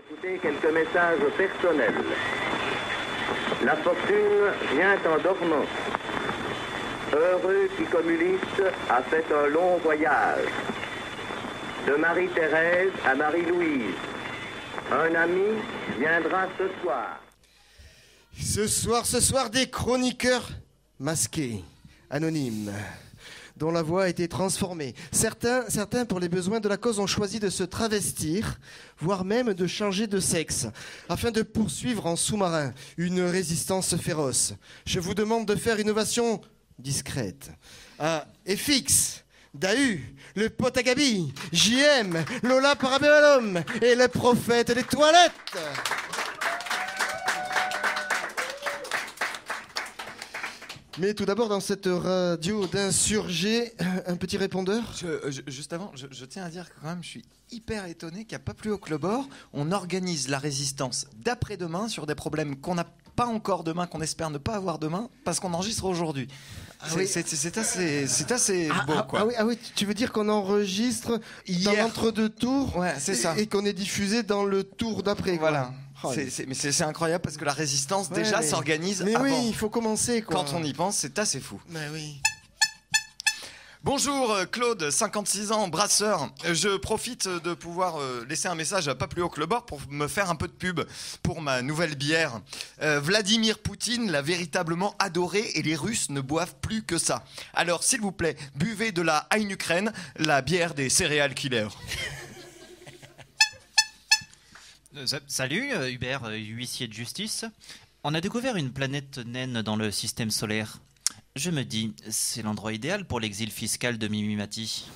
Écoutez quelques messages personnels. La fortune vient en dormant. Heureux qui comme Ulysse a fait un long voyage. De Marie-Thérèse à Marie-Louise. Un ami viendra ce soir. Ce soir, des chroniqueurs masqués, anonymes, dont la voix a été transformée. Certains, pour les besoins de la cause, ont choisi de se travestir, voire même de changer de sexe, afin de poursuivre en sous-marin une résistance féroce. Je vous demande de faire une ovation discrète à FX, Dahu, le pote à Gabi, JM, Lola Parabellum et le prophète des toilettes. Mais tout d'abord, dans cette radio d'insurgés, un petit répondeur. Juste avant, je tiens à dire que quand même, je suis hyper étonné qu'à Pas plus haut que le bord, on organise la résistance d'après-demain sur des problèmes qu'on n'a pas encore demain, qu'on espère ne pas avoir demain, parce qu'on enregistre aujourd'hui. C'est assez beau, quoi. Ah oui, tu veux dire qu'on enregistre hier, dans l'entre-deux tours, ouais, c'est ça, et qu'on est diffusé dans le tour d'après. Voilà. Mais c'est incroyable parce que la résistance déjà s'organise avant. Mais oui, il faut commencer, quoi. Quand on y pense, c'est assez fou. Mais oui. Bonjour Claude, 56 ans, brasseur. Je profite de pouvoir laisser un message à Pas plus haut que le bord pour me faire un peu de pub pour ma nouvelle bière. Vladimir Poutine l'a véritablement adoré et les Russes ne boivent plus que ça. Alors s'il vous plaît, buvez de la Heineken, la bière des céréales killers. Salut, Hubert, huissier de justice. On a découvert une planète naine dans le système solaire. Je me dis, c'est l'endroit idéal pour l'exil fiscal de Mimi Mati.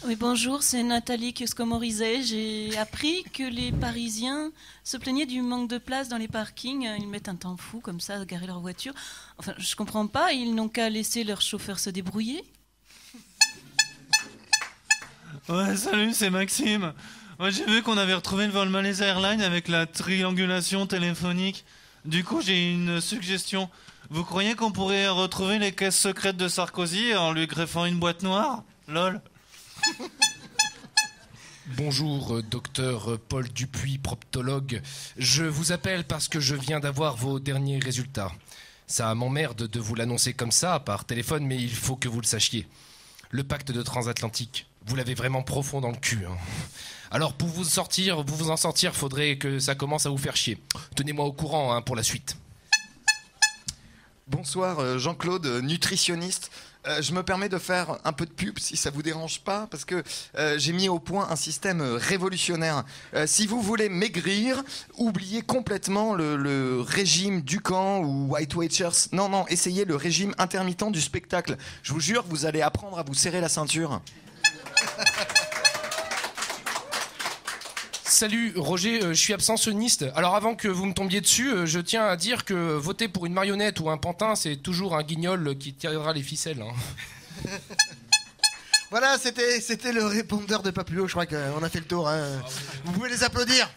Oui, bonjour, c'est Nathalie Kiosco-Morizet. J'ai appris que les Parisiens se plaignaient du manque de place dans les parkings. Ils mettent un temps fou comme ça à garer leur voiture. Enfin, je comprends pas, ils n'ont qu'à laisser leur chauffeur se débrouiller. Ouais, salut, c'est Maxime. Ouais, j'ai vu qu'on avait retrouvé le vol Malaysia Airlines avec la triangulation téléphonique. Du coup, j'ai une suggestion. Vous croyez qu'on pourrait retrouver les caisses secrètes de Sarkozy en lui greffant une boîte noire ? Lol. Bonjour, docteur Paul Dupuis, proctologue. Je vous appelle parce que je viens d'avoir vos derniers résultats. Ça m'emmerde de vous l'annoncer comme ça, par téléphone, mais il faut que vous le sachiez. Le pacte de transatlantique, vous l'avez vraiment profond dans le cul. Hein. Alors pour vous en sortir, faudrait que ça commence à vous faire chier. Tenez-moi au courant pour la suite. Bonsoir Jean-Claude, nutritionniste. Je me permets de faire un peu de pub si ça vous dérange pas, parce que j'ai mis au point un système révolutionnaire. Si vous voulez maigrir, oubliez complètement le régime Ducan ou White Watchers. Non, essayez le régime intermittent du spectacle. Je vous jure, vous allez apprendre à vous serrer la ceinture. Salut Roger, je suis abstentionniste. Alors avant que vous me tombiez dessus, je tiens à dire que voter pour une marionnette ou un pantin, c'est toujours un guignol qui tirera les ficelles. Hein. Voilà, c'était le répondeur de Pas plus haut, je crois qu'on a fait le tour. Hein. Vous pouvez les applaudir.